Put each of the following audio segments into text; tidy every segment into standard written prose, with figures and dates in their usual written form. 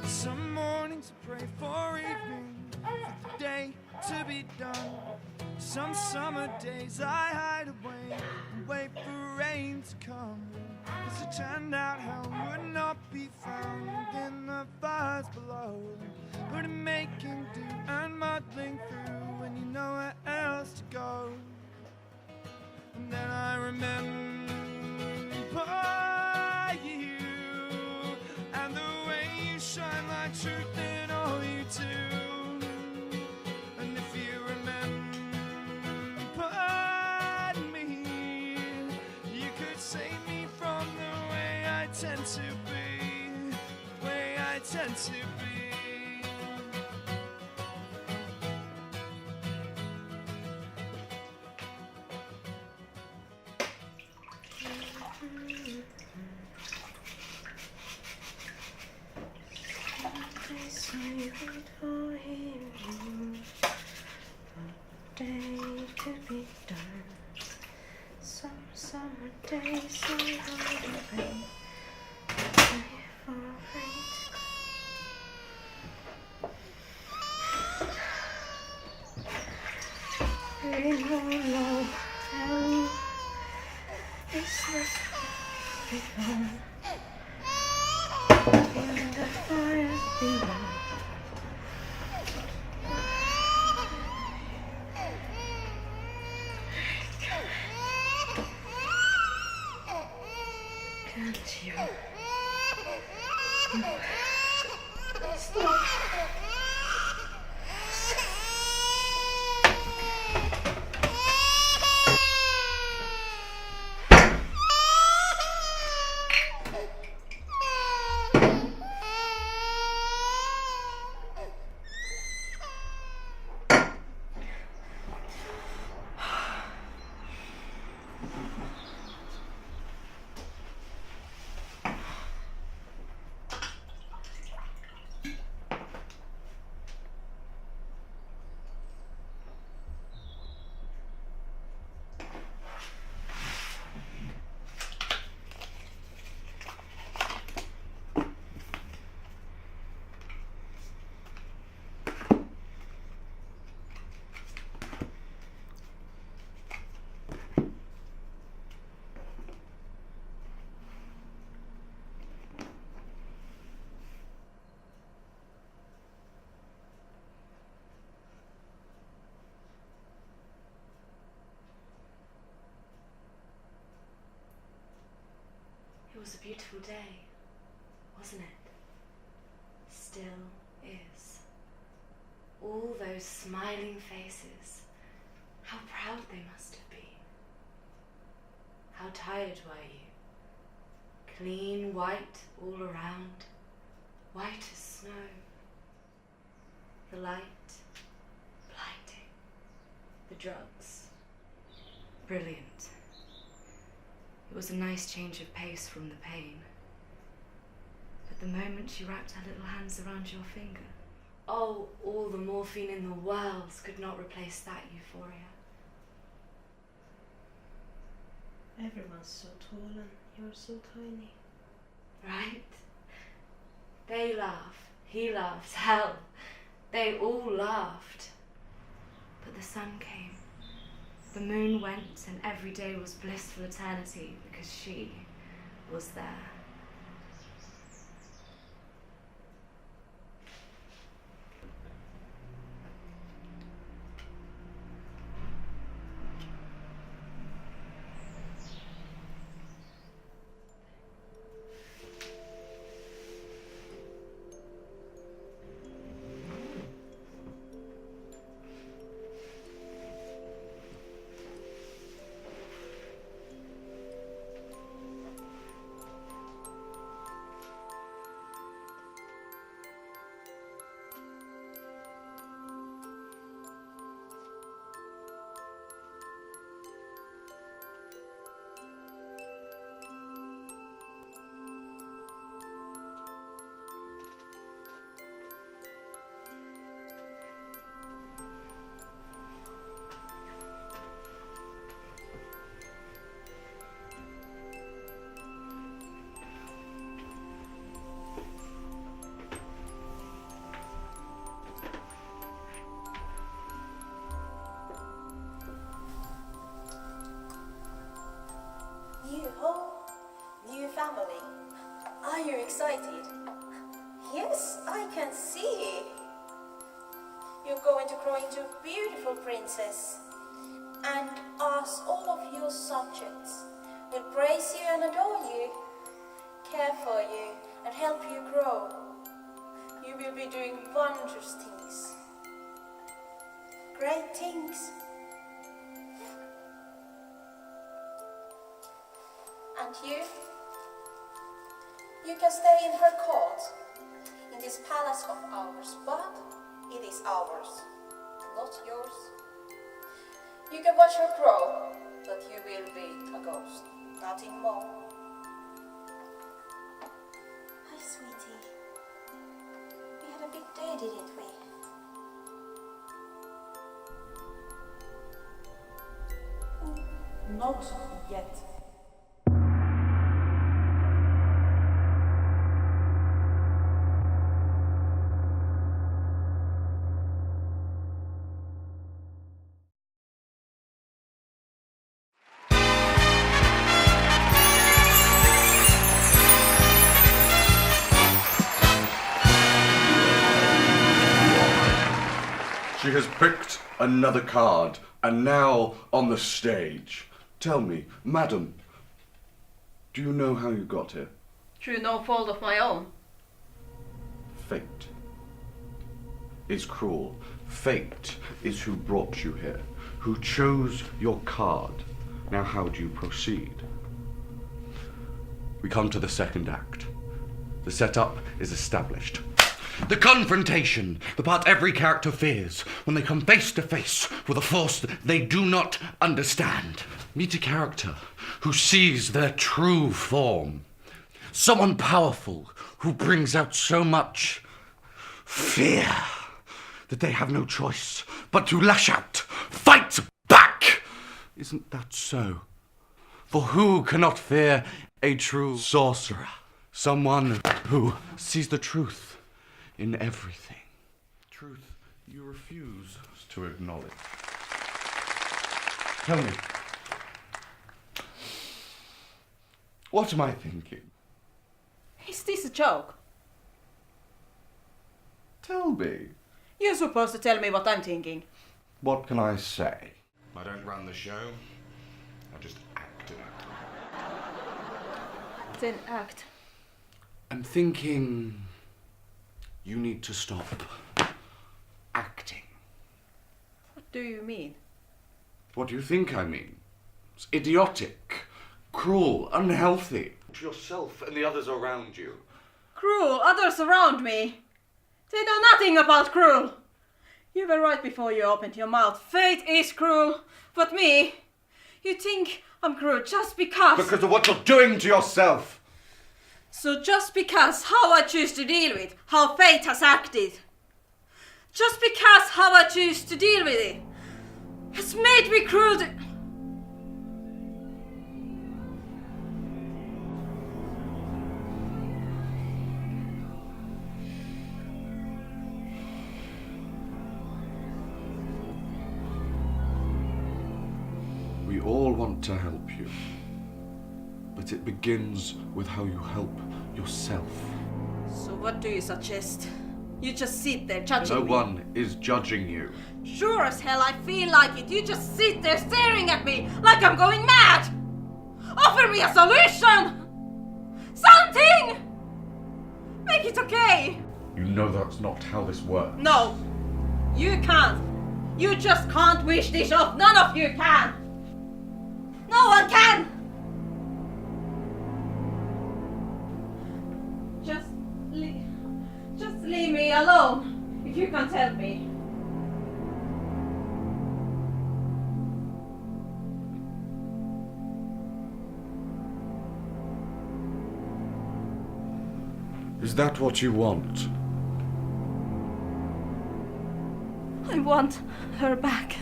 Some mornings I pray for evening, for the day to be done. Some summer days I hide away and wait for rain to come. As it turned out, hell would not be found in the fires below. But in making do and muddling through when you know where else to go. And then I remember you and the way you shine like truth in all you do. And if you remember me, you could save me from the way I tend to be, the way I tend to be. Day to be done. Some summer days I hide away, wait for rain to come. Ain't no hell is left behind. In the fire below. Can't you? Stop. It was a beautiful day, wasn't it? Still is. All those smiling faces, how proud they must have been. How tired were you? Clean white all around, white as snow. The light, blinding. The drugs, brilliant. It was a nice change of pace from the pain. But the moment she wrapped her little hands around your finger, oh, all the morphine in the world could not replace that euphoria. Everyone's so tall and you're so tiny. Right? They laugh, he laughs, hell, they all laughed. But the sun came, the moon went, and every day was blissful eternity because she was there. into a beautiful princess, and as all of your subjects will praise you and adore you, care for you and help you grow, you will be doing wondrous things. Great things. And you can stay in her court, in this palace of ours, but it is ours, not yours. You can watch her grow, but you will be a ghost, nothing more. Hi, sweetie. We had a big day, didn't we? Not yet. She has picked another card, and now on the stage. Tell me, madam, do you know how you got here? Through no fault of my own. Fate is cruel. Fate is who brought you here, who chose your card. Now how do you proceed? We come to the second act. The setup is established. The confrontation, the part every character fears when they come face to face with a force they do not understand. Meet a character who sees their true form. Someone powerful who brings out so much fear that they have no choice but to lash out, fight back. Isn't that so? For who cannot fear a true sorcerer? Someone who sees the truth in everything. Truth you refuse to acknowledge. Tell me, what am I thinking? Is this a joke? Tell me. You're supposed to tell me what I'm thinking. What can I say? I don't run the show. I just act in it. Then act. I'm thinking you need to stop acting. What do you mean? What do you think I mean? It's idiotic, cruel, unhealthy. To yourself and the others around you. Cruel, others around me. They know nothing about cruel. You were right before you opened your mouth. Fate is cruel, but me, you think I'm cruel just because... Because of what you're doing to yourself. So just because how I choose to deal with how fate has acted, just because how I choose to deal with it has made me cruel to... We all want to help you. But it begins with how you help yourself. So what do you suggest? You just sit there judging No me. one is judging you. Sure as hell I feel like it. You just sit there staring at me like I'm going mad. Offer me a solution! Something! Make it okay! You know that's not how this works. No, you can't. You just can't wish this off. None of you can. No one can! Just leave me alone, if you can't help me. Is that what you want? I want her back.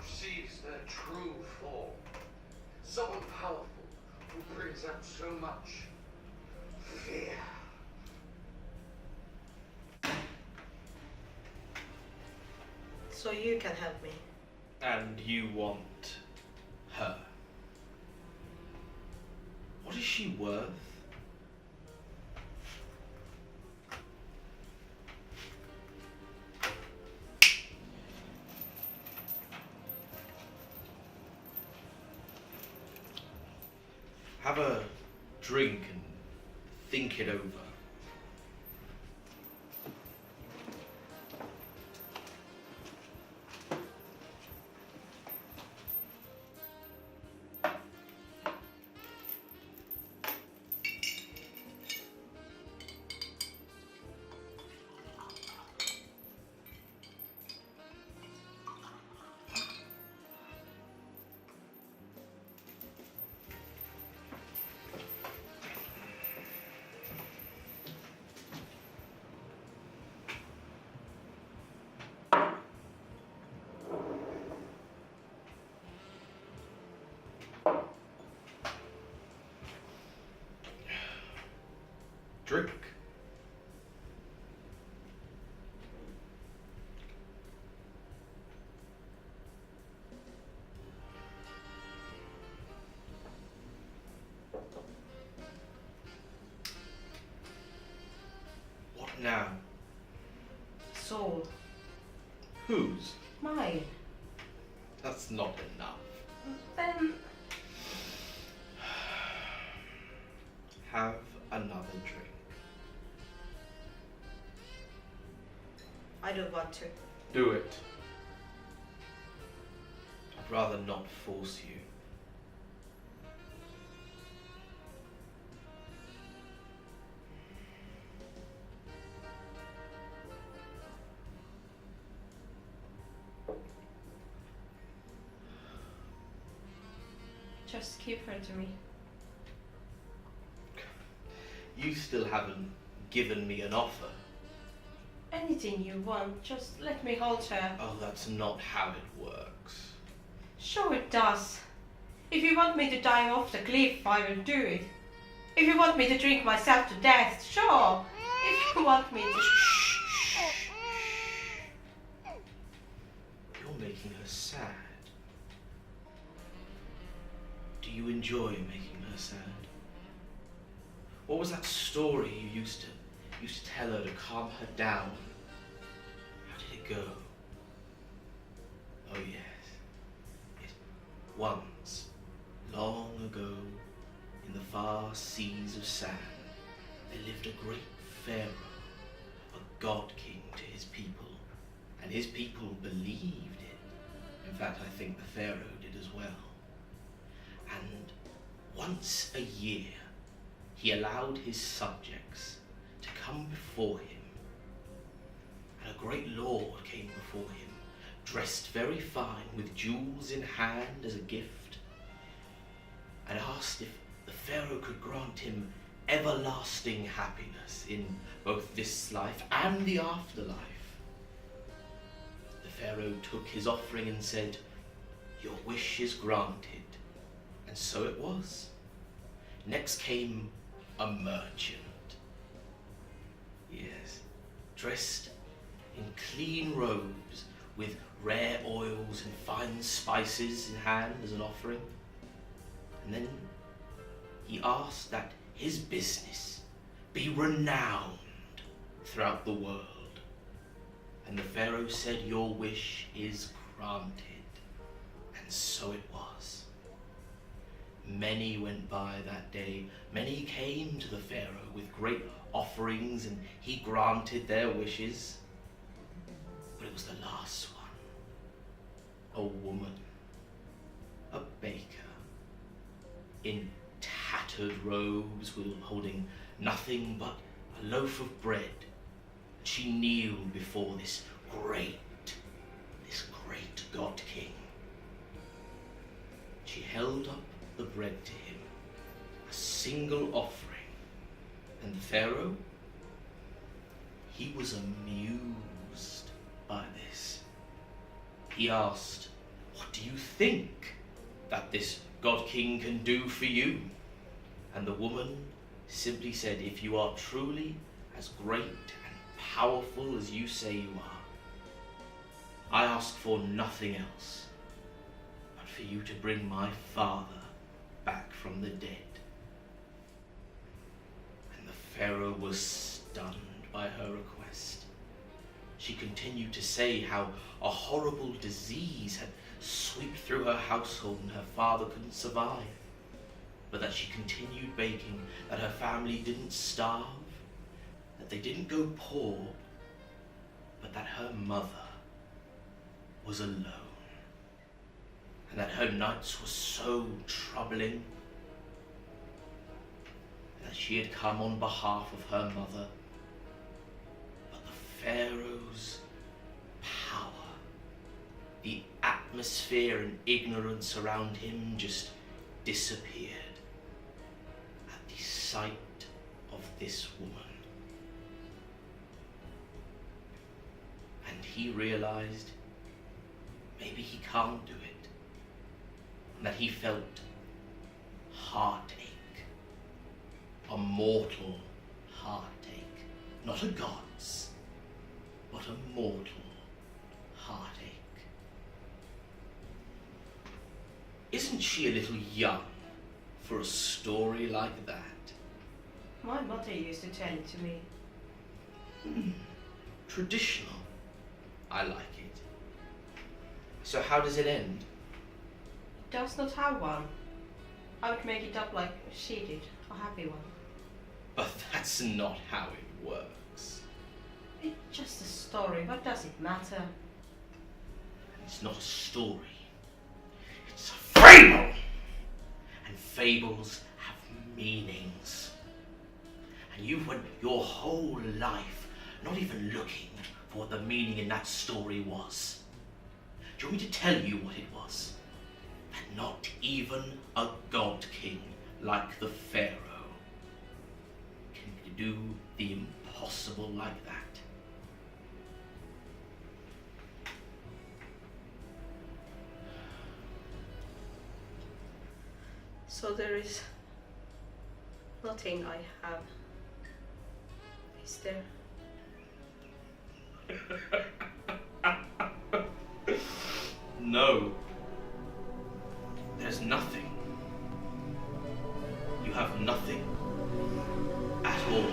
sees their true form. Someone powerful who brings out so much fear. So you can help me. And you want her. What is she worth? Have a drink and think it over. Drink. What now? Soul. Whose? Mine. That's not enough. Then Have another drink. I don't want to. Do it. I'd rather not force you. Just give her to me. You still haven't given me an offer. Anything you want, just let me hold her. Oh, that's not how it works. Sure it does. If you want me to die off the cliff, I will do it. If you want me to drink myself to death, sure. If you want me to... You're making her sad. Do you enjoy making her sad? What was that story you used to tell her to calm her down? How did it go? Oh yes. Once, long ago, in the far seas of sand, there lived a great pharaoh, a god king to his people, and his people believed it. In fact, I think the pharaoh did as well. And once a year, he allowed his subjects to come before him, and a great lord came before him, dressed very fine, with jewels in hand as a gift, and asked if the pharaoh could grant him everlasting happiness in both this life and the afterlife. The pharaoh took his offering and said, "Your wish is granted," and so it was. Next came a merchant. Yes, dressed in clean robes with rare oils and fine spices in hand as an offering. And then he asked that his business be renowned throughout the world. And the pharaoh said, "Your wish is granted." And so it was. Many went by that day. Many came to the pharaoh with great offerings, and he granted their wishes. But it was the last one. A woman, a baker, in tattered robes, holding nothing but a loaf of bread. And she kneeled before this great god king. She held up the bread to him, a single offering, and the pharaoh, he was amused by this. He asked, what do you think that this God King can do for you? And the woman simply said, if you are truly as great and powerful as you say you are, I ask for nothing else but for you to bring my father back from the dead. And the Pharaoh was stunned by her request. She continued to say how a horrible disease had swept through her household and her father couldn't survive, but that she continued begging that her family didn't starve, that they didn't go poor, but that her mother was alone, and that her nights were so troubling, that she had come on behalf of her mother, but the Pharaoh's power, the atmosphere and ignorance around him just disappeared at the sight of this woman. And he realized maybe he can't do it, and that he felt heartache, a mortal heartache, not a god's, but a mortal heartache. Isn't she a little young for a story like that? My mother used to tell it to me. Traditional. I like it. So how does it end? It does not have one. I would make it up like she did, a happy one. But that's not how it works. It's just a story, what does it matter? It's not a story. It's a fable! And fables have meanings. And you've went your whole life not even looking for what the meaning in that story was. Do you want me to tell you what it was? That not even a god king like the Pharaoh can do the impossible like that. So there is nothing I have. Is there? No. There's nothing. You have nothing at all.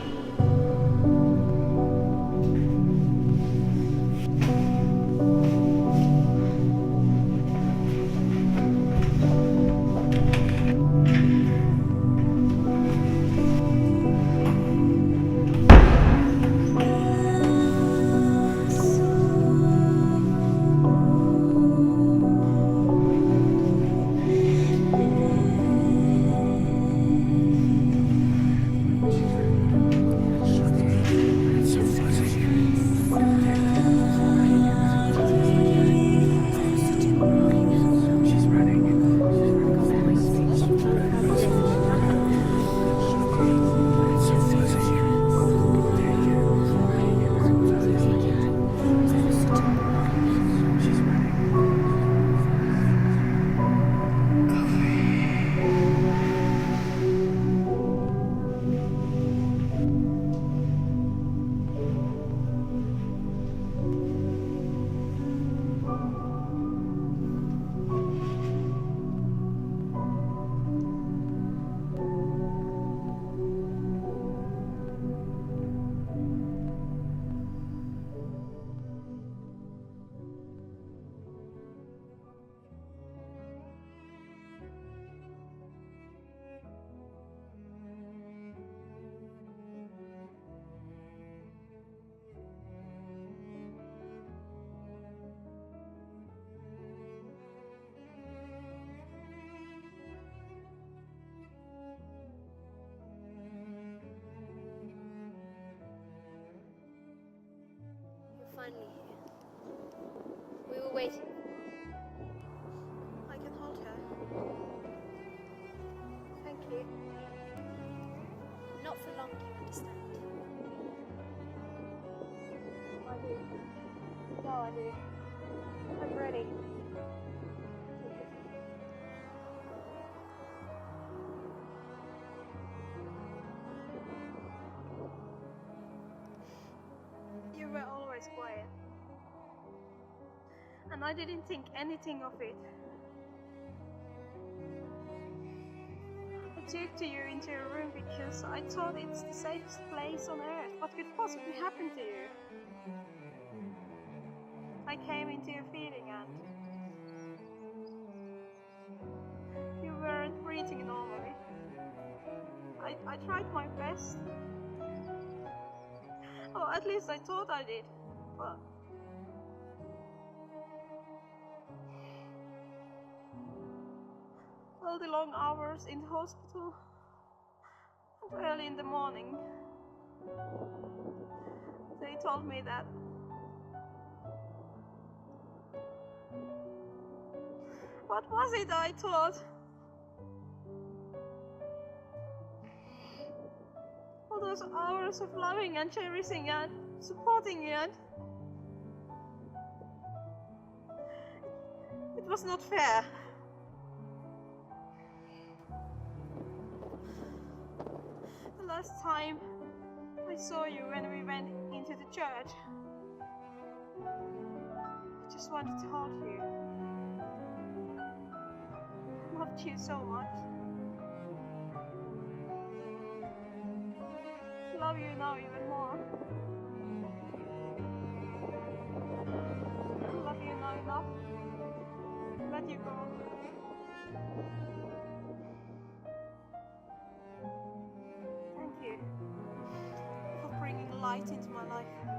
Finally here. We were waiting. I can hold her. Thank you. Not for long, you understand. I do. No, I do. I'm ready. and I didn't think anything of it. I took you into your room because I thought it's the safest place on earth. What could possibly happen to you? I came into your feeding and you weren't breathing normally. I tried my best. Or at least I thought I did. But all the long hours in the hospital and early in the morning, they told me that what was it I thought? All those hours of loving and cherishing and supporting you, and it was not fair. The last time I saw you when we went into the church, I just wanted to hold you. I loved you so much. I love you now even more. I love you now enough to let you go. Thank you for bringing light into my life.